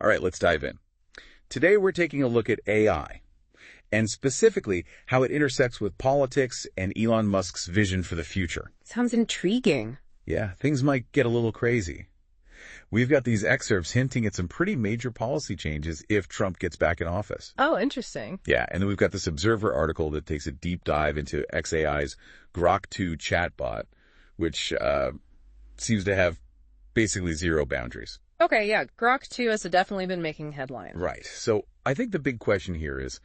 All right, let's dive in. Today we're taking a look at AI, and specifically how it intersects with politics and Elon Musk's vision for the future. Sounds intriguing. Yeah, things might get a little crazy. We've got these excerpts hinting at some pretty major policy changes if Trump gets back in office. Oh, interesting. Yeah, and then we've got this Observer article that takes a deep dive into xAI's Grok 2 chatbot, which seems to have basically zero boundaries. Okay, yeah, Grok 2 has definitely been making headlines. Right. So I think the big question here is,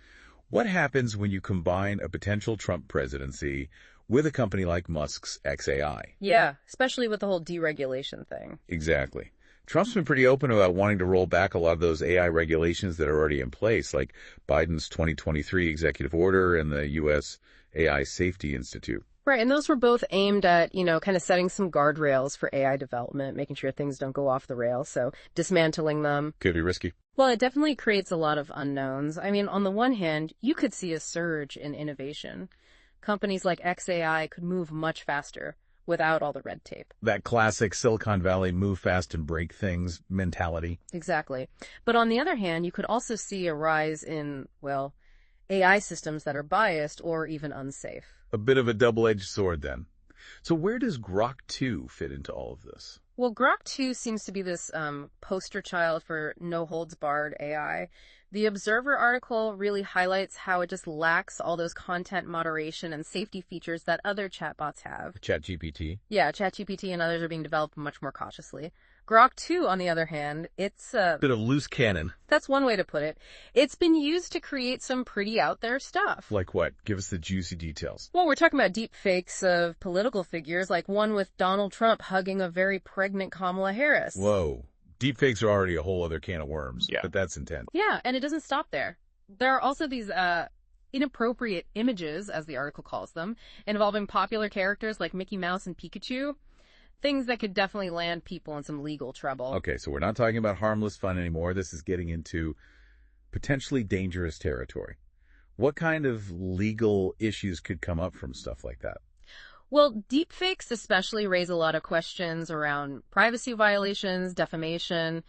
what happens when you combine a potential Trump presidency with a company like Musk's xAI? Yeah, especially with the whole deregulation thing. Exactly. Trump's been pretty open about wanting to roll back a lot of those AI regulations that are already in place, like Biden's 2023 executive order and the U.S. AI Safety Institute. Right, and those were both aimed at, kind of setting some guardrails for AI development, making sure things don't go off the rails, so dismantling them. Could be risky. Well, it definitely creates a lot of unknowns. I mean, on the one hand, you could see a surge in innovation. Companies like xAI could move much faster without all the red tape. That classic Silicon Valley move fast and break things mentality. Exactly. But on the other hand, you could also see a rise in, AI systems that are biased or even unsafe. A bit of a double-edged sword, then. So where does Grok 2 fit into all of this? Well, Grok 2 seems to be this poster child for no-holds-barred AI. The Observer article really highlights how it just lacks all those content moderation and safety features that other chatbots have. ChatGPT? Yeah, ChatGPT and others are being developed much more cautiously. Grok 2, on the other hand, it's a bit of loose cannon. That's one way to put it. It's been used to create some pretty out there stuff. Like what? Give us the juicy details. Well, we're talking about deep fakes of political figures, like one with Donald Trump hugging a very pregnant Kamala Harris. Whoa. Deepfakes are already a whole other can of worms, Yeah. but that's intense. Yeah, and it doesn't stop there. There are also these inappropriate images, as the article calls them, involving popular characters like Mickey Mouse and Pikachu. Things that could definitely land people in some legal trouble. Okay, so we're not talking about harmless fun anymore. This is getting into potentially dangerous territory. What kind of legal issues could come up from stuff like that? Well, deepfakes especially raise a lot of questions around privacy violations, defamation,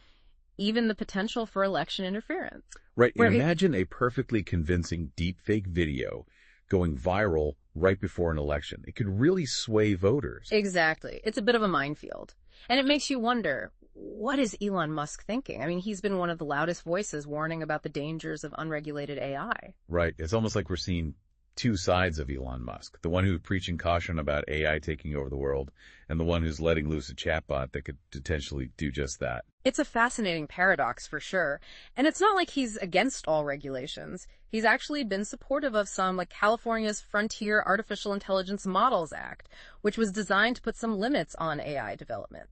even the potential for election interference. Right. Imagine a perfectly convincing deepfake video going viral right before an election. It could really sway voters. Exactly. It's a bit of a minefield. And it makes you wonder, what is Elon Musk thinking? I mean, he's been one of the loudest voices warning about the dangers of unregulated AI. Right. It's almost like we're seeing two sides of Elon Musk. The one who's preaching caution about AI taking over the world, and the one who's letting loose a chatbot that could potentially do just that. It's a fascinating paradox for sure. And it's not like he's against all regulations. He's actually been supportive of some, like California's Frontier Artificial Intelligence Models Act, which was designed to put some limits on AI development.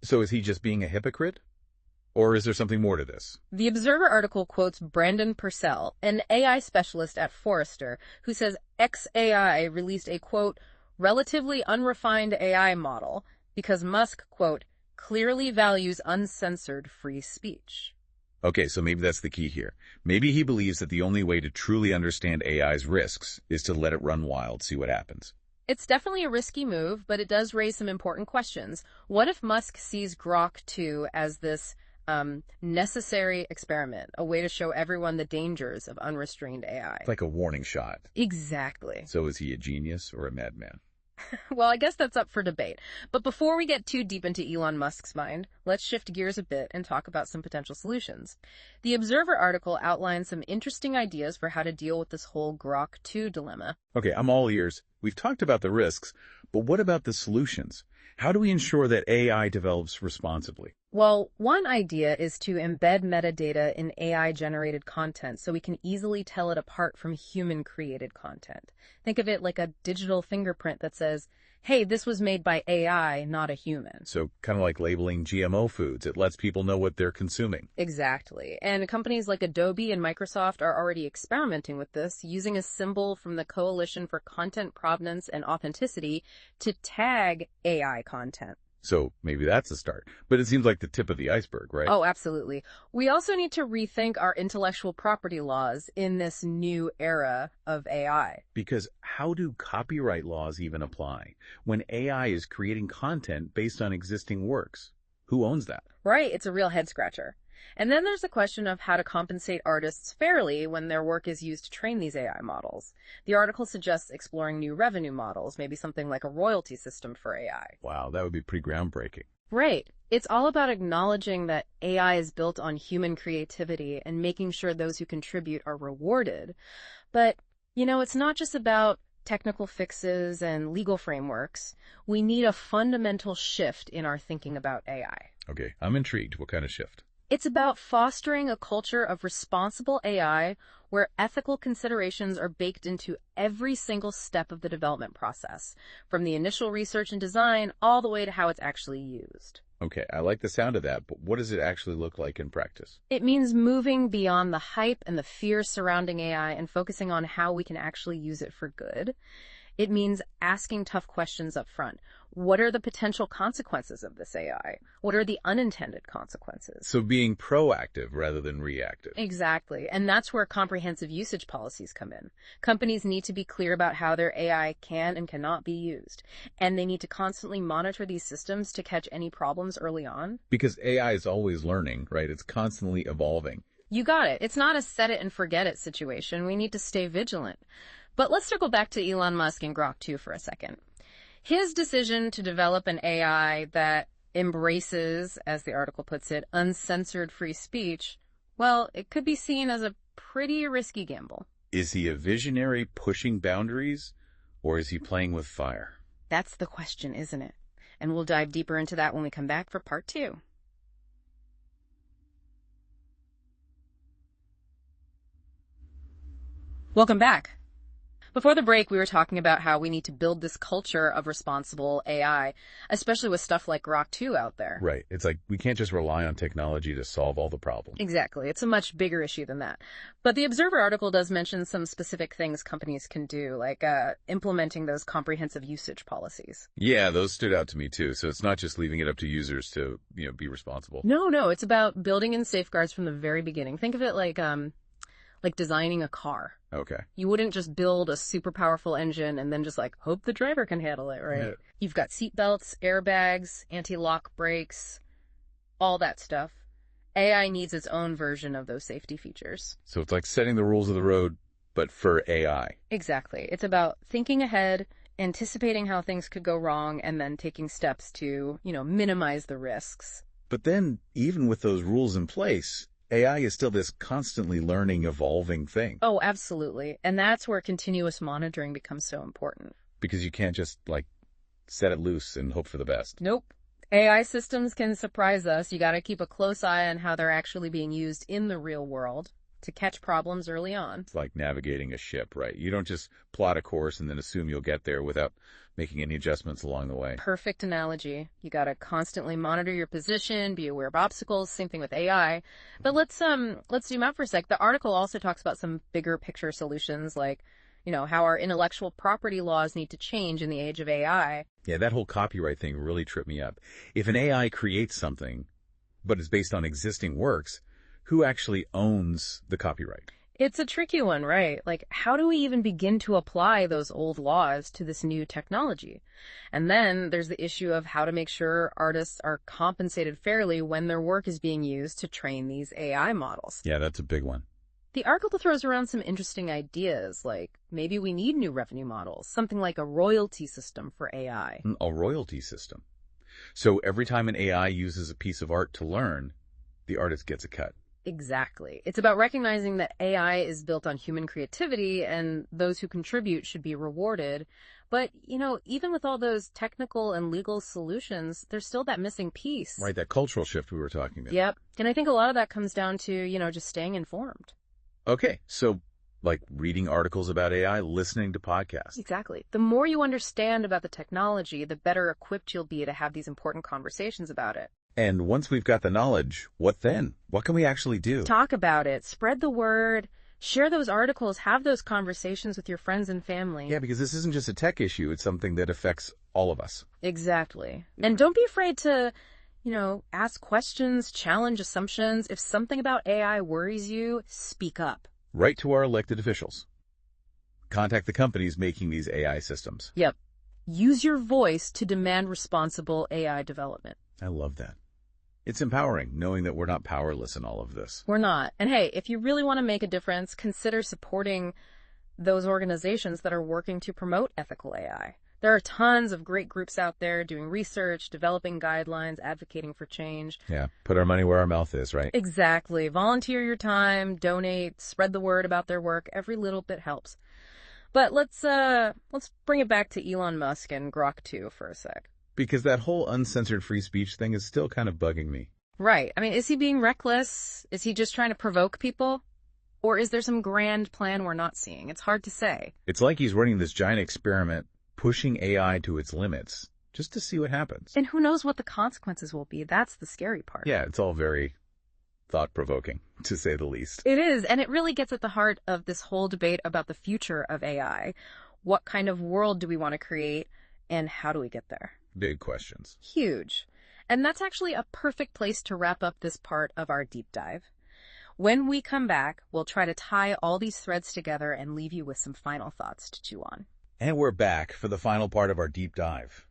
So is he just being a hypocrite? Or is there something more to this? The Observer article quotes Brandon Purcell, an AI specialist at Forrester, who says xAI released a, quote, relatively unrefined AI model because Musk, quote, clearly values uncensored free speech. Okay, so maybe that's the key here. Maybe he believes that the only way to truly understand AI's risks is to let it run wild, see what happens. It's definitely a risky move, but it does raise some important questions. What if Musk sees Grok 2 as this necessary experiment, a way to show everyone the dangers of unrestrained AI? Like a warning shot. Exactly. So is he a genius or a madman? Well, I guess that's up for debate. But before we get too deep into Elon Musk's mind, let's shift gears a bit and talk about some potential solutions. The Observer article outlines some interesting ideas for how to deal with this whole Grok 2 dilemma. Okay, I'm all ears. We've talked about the risks, but what about the solutions? How do we ensure that AI develops responsibly? Well, one idea is to embed metadata in AI-generated content so we can easily tell it apart from human-created content. Think of it like a digital fingerprint that says, hey, this was made by AI, not a human. So kind of like labeling GMO foods. It lets people know what they're consuming. Exactly. And companies like Adobe and Microsoft are already experimenting with this, using a symbol from the Coalition for Content Provenance and Authenticity to tag AI content. So maybe that's a start. But it seems like the tip of the iceberg, right? Oh, absolutely. We also need to rethink our intellectual property laws in this new era of AI. Because how do copyright laws even apply when AI is creating content based on existing works? Who owns that? Right, it's a real head scratcher. And then there's the question of how to compensate artists fairly when their work is used to train these AI models. The article suggests exploring new revenue models, maybe something like a royalty system for AI. Wow, that would be pretty groundbreaking. Right. It's all about acknowledging that AI is built on human creativity and making sure those who contribute are rewarded. But, it's not just about technical fixes and legal frameworks. We need a fundamental shift in our thinking about AI. Okay, I'm intrigued. What kind of shift? It's about fostering a culture of responsible AI where ethical considerations are baked into every single step of the development process, from the initial research and design all the way to how it's actually used. Okay, I like the sound of that, but what does it actually look like in practice? It means moving beyond the hype and the fear surrounding AI and focusing on how we can actually use it for good. It means asking tough questions up front. What are the potential consequences of this AI? What are the unintended consequences? So being proactive rather than reactive. Exactly. And that's where comprehensive usage policies come in. Companies need to be clear about how their AI can and cannot be used. And they need to constantly monitor these systems to catch any problems early on. Because AI is always learning, right? It's constantly evolving. You got it. It's not a set it and forget it situation. We need to stay vigilant. But let's circle back to Elon Musk and Grok 2 for a second. His decision to develop an AI that embraces, as the article puts it, uncensored free speech, well, it could be seen as a pretty risky gamble. Is he a visionary pushing boundaries, or is he playing with fire? That's the question, isn't it? And we'll dive deeper into that when we come back for part 2. Welcome back. Before the break, we were talking about how we need to build this culture of responsible AI, especially with stuff like Grok 2 out there. Right. It's like we can't just rely on technology to solve all the problems. Exactly. It's a much bigger issue than that. But the Observer article does mention some specific things companies can do, like implementing those comprehensive usage policies. Yeah, those stood out to me too. So it's not just leaving it up to users to, be responsible. No. It's about building in safeguards from the very beginning. Think of it like designing a car. Okay. You wouldn't just build a super powerful engine and then just hope the driver can handle it, right? Yeah. You've got seatbelts, airbags, anti-lock brakes, all that stuff. AI needs its own version of those safety features. So it's like setting the rules of the road, but for AI. Exactly. It's about thinking ahead, anticipating how things could go wrong, and then taking steps to, minimize the risks. But then, even with those rules in place, AI is still this constantly learning, evolving thing. Oh, absolutely. And that's where continuous monitoring becomes so important. Because you can't just, set it loose and hope for the best. Nope. AI systems can surprise us. You got to keep a close eye on how they're actually being used in the real world to catch problems early on. It's like navigating a ship, right? You don't just plot a course and then assume you'll get there without making any adjustments along the way. Perfect analogy. You got to constantly monitor your position, be aware of obstacles, same thing with AI. But let's zoom out for a sec. The article also talks about some bigger picture solutions like, how our intellectual property laws need to change in the age of AI. Yeah, that whole copyright thing really tripped me up. If an AI creates something, but is based on existing works, who actually owns the copyright? It's a tricky one, right? How do we even begin to apply those old laws to this new technology? And then there's the issue of how to make sure artists are compensated fairly when their work is being used to train these AI models. Yeah, that's a big one. The article throws around some interesting ideas, like maybe we need new revenue models, something like a royalty system for AI. A royalty system. So every time an AI uses a piece of art to learn, the artist gets a cut. Exactly. It's about recognizing that AI is built on human creativity and those who contribute should be rewarded. But, even with all those technical and legal solutions, there's still that missing piece. Right, that cultural shift we were talking about. Yep. And I think a lot of that comes down to, just staying informed. Okay, so reading articles about AI, listening to podcasts. Exactly. The more you understand about the technology, the better equipped you'll be to have these important conversations about it. And once we've got the knowledge, what then? What can we actually do? Talk about it. Spread the word. Share those articles. Have those conversations with your friends and family. Yeah, because this isn't just a tech issue. It's something that affects all of us. Exactly. And don't be afraid to, ask questions, challenge assumptions. If something about AI worries you, speak up. Write to our elected officials. Contact the companies making these AI systems. Yep. Use your voice to demand responsible AI development. I love that. It's empowering knowing that we're not powerless in all of this. We're not. And hey, if you really want to make a difference, consider supporting those organizations that are working to promote ethical AI. There are tons of great groups out there doing research, developing guidelines, advocating for change. Yeah, put our money where our mouth is, right? Exactly. Volunteer your time, donate, spread the word about their work. Every little bit helps. But let's bring it back to Elon Musk and Grok 2 for a sec. Because that whole uncensored free speech thing is still kind of bugging me. Right. I mean, is he being reckless? Is he just trying to provoke people? Or is there some grand plan we're not seeing? It's hard to say. It's like he's running this giant experiment, pushing AI to its limits, just to see what happens. And who knows what the consequences will be? That's the scary part. Yeah, it's all very thought-provoking, to say the least. It is, and it really gets at the heart of this whole debate about the future of AI. What kind of world do we want to create, and how do we get there? Big questions. Huge. And that's actually a perfect place to wrap up this part of our deep dive. When we come back, we'll try to tie all these threads together and leave you with some final thoughts to chew on. And we're back for the final part of our deep dive.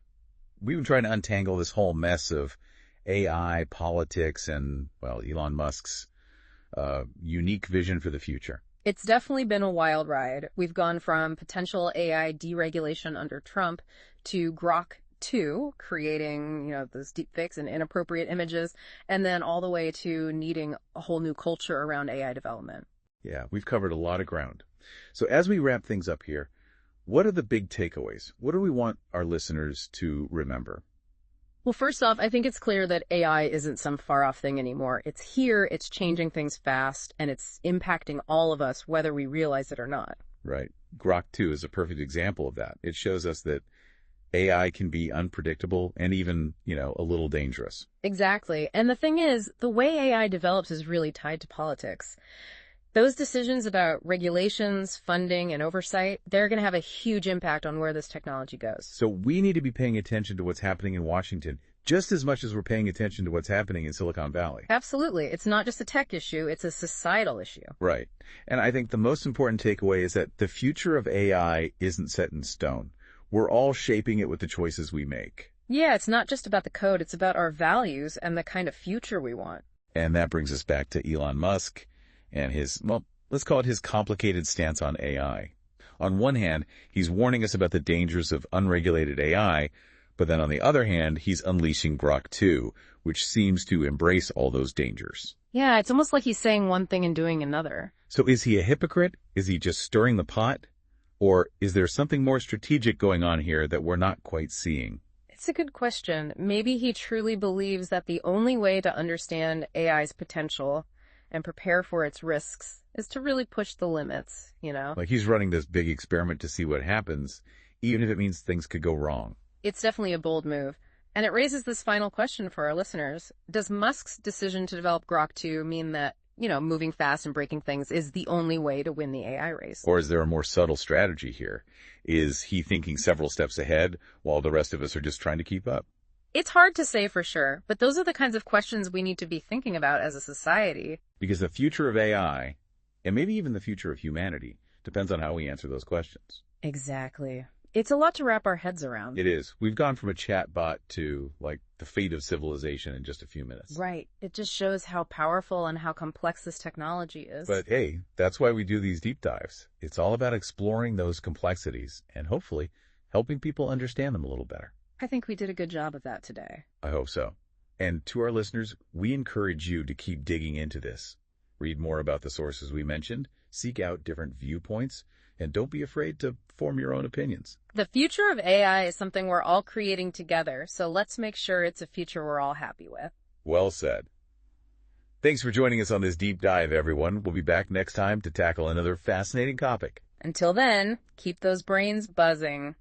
We've been trying to untangle this whole mess of AI, politics, and, well, Elon Musk's unique vision for the future. It's definitely been a wild ride. We've gone from potential AI deregulation under Trump to Grok 2, creating, those deepfakes and inappropriate images, and then all the way to needing a whole new culture around AI development. Yeah, we've covered a lot of ground. So as we wrap things up here, what are the big takeaways? What do we want our listeners to remember? Well, first off, I think it's clear that AI isn't some far-off thing anymore. It's here, it's changing things fast, and it's impacting all of us, whether we realize it or not. Right. Grok 2 is a perfect example of that. It shows us that AI can be unpredictable and even, a little dangerous. Exactly. And the thing is, the way AI develops is really tied to politics. Those decisions about regulations, funding, and oversight, they're going to have a huge impact on where this technology goes. So we need to be paying attention to what's happening in Washington just as much as we're paying attention to what's happening in Silicon Valley. Absolutely. It's not just a tech issue, it's a societal issue. Right. And I think the most important takeaway is that the future of AI isn't set in stone. We're all shaping it with the choices we make. Yeah, it's not just about the code, it's about our values and the kind of future we want. And that brings us back to Elon Musk and his, let's call it his complicated stance on AI. On one hand, he's warning us about the dangers of unregulated AI, but then on the other hand, he's unleashing Grok 2, which seems to embrace all those dangers. Yeah, it's almost like he's saying one thing and doing another. So is he a hypocrite? Is he just stirring the pot? Or is there something more strategic going on here that we're not quite seeing? It's a good question. Maybe he truly believes that the only way to understand AI's potential and prepare for its risks is to really push the limits, Like he's running this big experiment to see what happens, even if it means things could go wrong. It's definitely a bold move. And it raises this final question for our listeners. Does Musk's decision to develop Grok 2 mean that, moving fast and breaking things is the only way to win the AI race? Or is there a more subtle strategy here? Is he thinking several steps ahead while the rest of us are just trying to keep up? It's hard to say for sure, but those are the kinds of questions we need to be thinking about as a society. Because the future of AI, and maybe even the future of humanity, depends on how we answer those questions. Exactly. It's a lot to wrap our heads around. It is. We've gone from a chatbot to, the fate of civilization in just a few minutes. Right. It just shows how powerful and how complex this technology is. But hey, that's why we do these deep dives. It's all about exploring those complexities and hopefully helping people understand them a little better. I think we did a good job of that today. I hope so. And to our listeners, we encourage you to keep digging into this. Read more about the sources we mentioned, seek out different viewpoints, and don't be afraid to form your own opinions. The future of AI is something we're all creating together, so let's make sure it's a future we're all happy with. Well said. Thanks for joining us on this deep dive, everyone. We'll be back next time to tackle another fascinating topic. Until then, keep those brains buzzing.